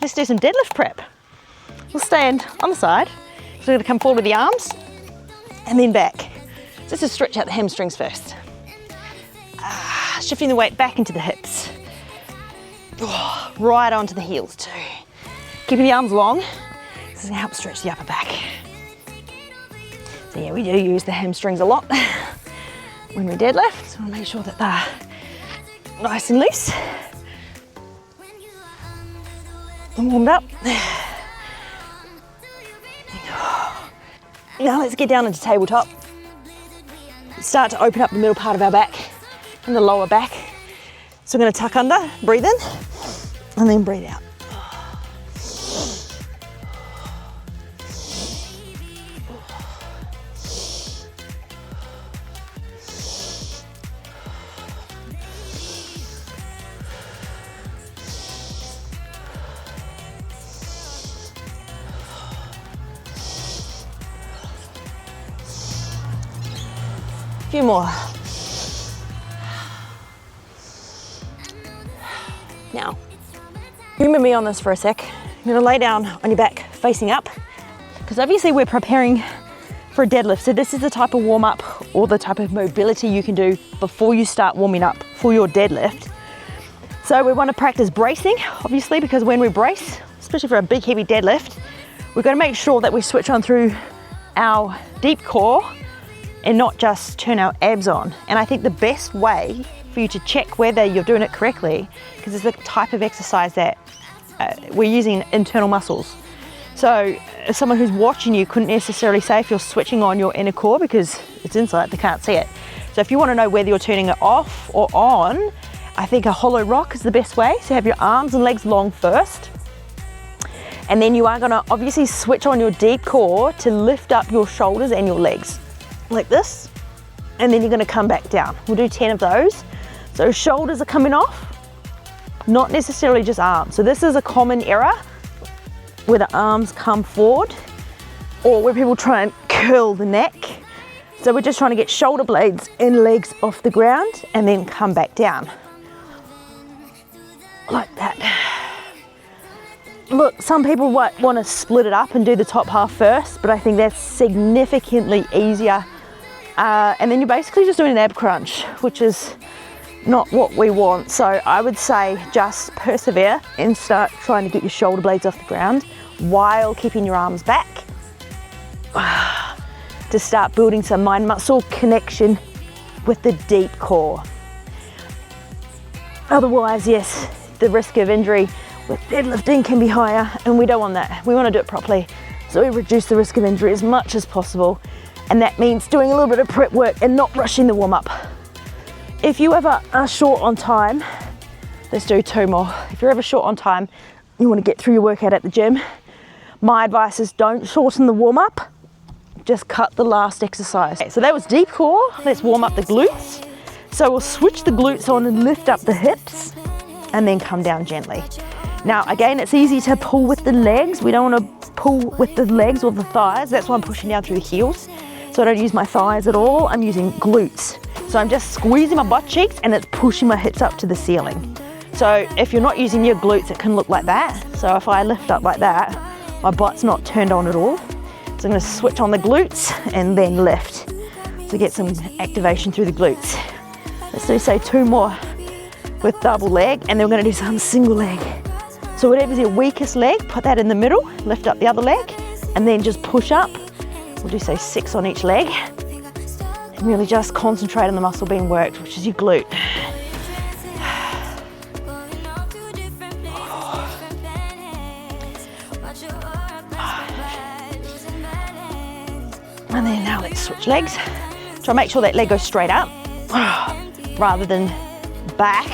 Let's do some deadlift prep. We'll stand on the side. So we're gonna come forward with the arms and then back. Just to stretch out the hamstrings first. Shifting the weight back into the hips. Oh, right onto the heels too. Keeping the arms long. This is gonna help stretch the upper back. So yeah, we do use the hamstrings a lot when we deadlift. So we'll make sure that they're nice and loose. And warmed up. Now let's get down into tabletop. Start to open up the middle part of our back and the lower back. So we're going to tuck under, breathe in, and then breathe out. A few more. Now, remember me on this for a sec. You're gonna lay down on your back facing up, because obviously we're preparing for a deadlift. So this is the type of warm up or the type of mobility you can do before you start warming up for your deadlift. So we wanna practice bracing, obviously, because when we brace, especially for a big heavy deadlift, we've gotta make sure that we switch on through our deep core and not just turn our abs on. And I think the best way for you to check whether you're doing it correctly, because it's the type of exercise that we're using internal muscles. So someone who's watching you couldn't necessarily say if you're switching on your inner core because it's inside, they can't see it. So if you want to know whether you're turning it off or on, I think a hollow rock is the best way. So have your arms and legs long first. And then you are going to obviously switch on your deep core to lift up your shoulders and your legs. Like this, and then you're going to come back down. We'll do 10 of those. So shoulders are coming off, not necessarily just arms. So this is a common error where the arms come forward or where people try and curl the neck. So we're just trying to get shoulder blades and legs off the ground and then come back down. Like that. Look, some people might want to split it up and do the top half first, but I think that's significantly easier. And then you're basically just doing an ab crunch, which is not what we want. So I would say just persevere and start trying to get your shoulder blades off the ground while keeping your arms back to start building some mind-muscle connection with the deep core. Otherwise, yes, the risk of injury with deadlifting can be higher, and we don't want that. We want to do it properly. So we reduce the risk of injury as much as possible. And that means doing a little bit of prep work and not rushing the warm up. If you ever are short on time, let's do 2 more. If you're ever short on time, you want to get through your workout at the gym, my advice is don't shorten the warm up, just cut the last exercise. Okay, so that was deep core. Let's warm up the glutes. So we'll switch the glutes on and lift up the hips and then come down gently. Now, again, it's easy to pull with the legs. We don't want to pull with the legs or the thighs. That's why I'm pushing down through the heels. So I don't use my thighs at all. I'm using glutes. So I'm just squeezing my butt cheeks and it's pushing my hips up to the ceiling. So if you're not using your glutes, it can look like that. So if I lift up like that, my butt's not turned on at all. So I'm going to switch on the glutes and then lift to get some activation through the glutes. Let's do, say, 2 more with double leg, and then we're going to do some single leg. So whatever's your weakest leg, put that in the middle, lift up the other leg, and then just push up. We'll do, say, 6 on each leg, and really just concentrate on the muscle being worked, which is your glute. And then now let's switch legs. Try to make sure that leg goes straight up rather than back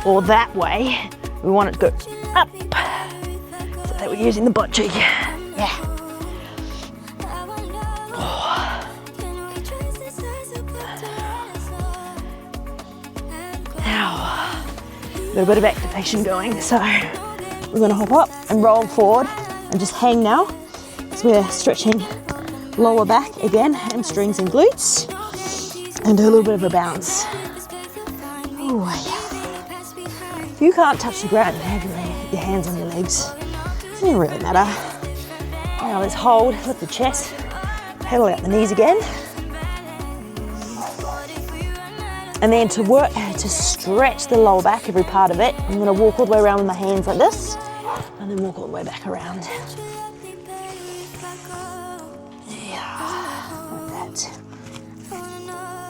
or that way. We want it to go up so that we're using the butt cheek. Yeah. Now, a little bit of activation going. So we're going to hop up and roll forward and just hang now. So we're stretching lower back again, hamstrings and glutes, and do a little bit of a bounce. Ooh, yeah. If you can't touch the ground, have your hands on your legs. Doesn't really matter. Now let's hold, lift the chest, pedal out the knees again. And then to work, to stretch the lower back, every part of it, I'm gonna walk all the way around with my hands like this, and then walk all the way back around. Yeah, like that.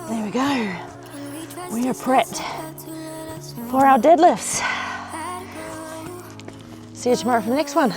There we go. We are prepped for our deadlifts. See you tomorrow for the next one.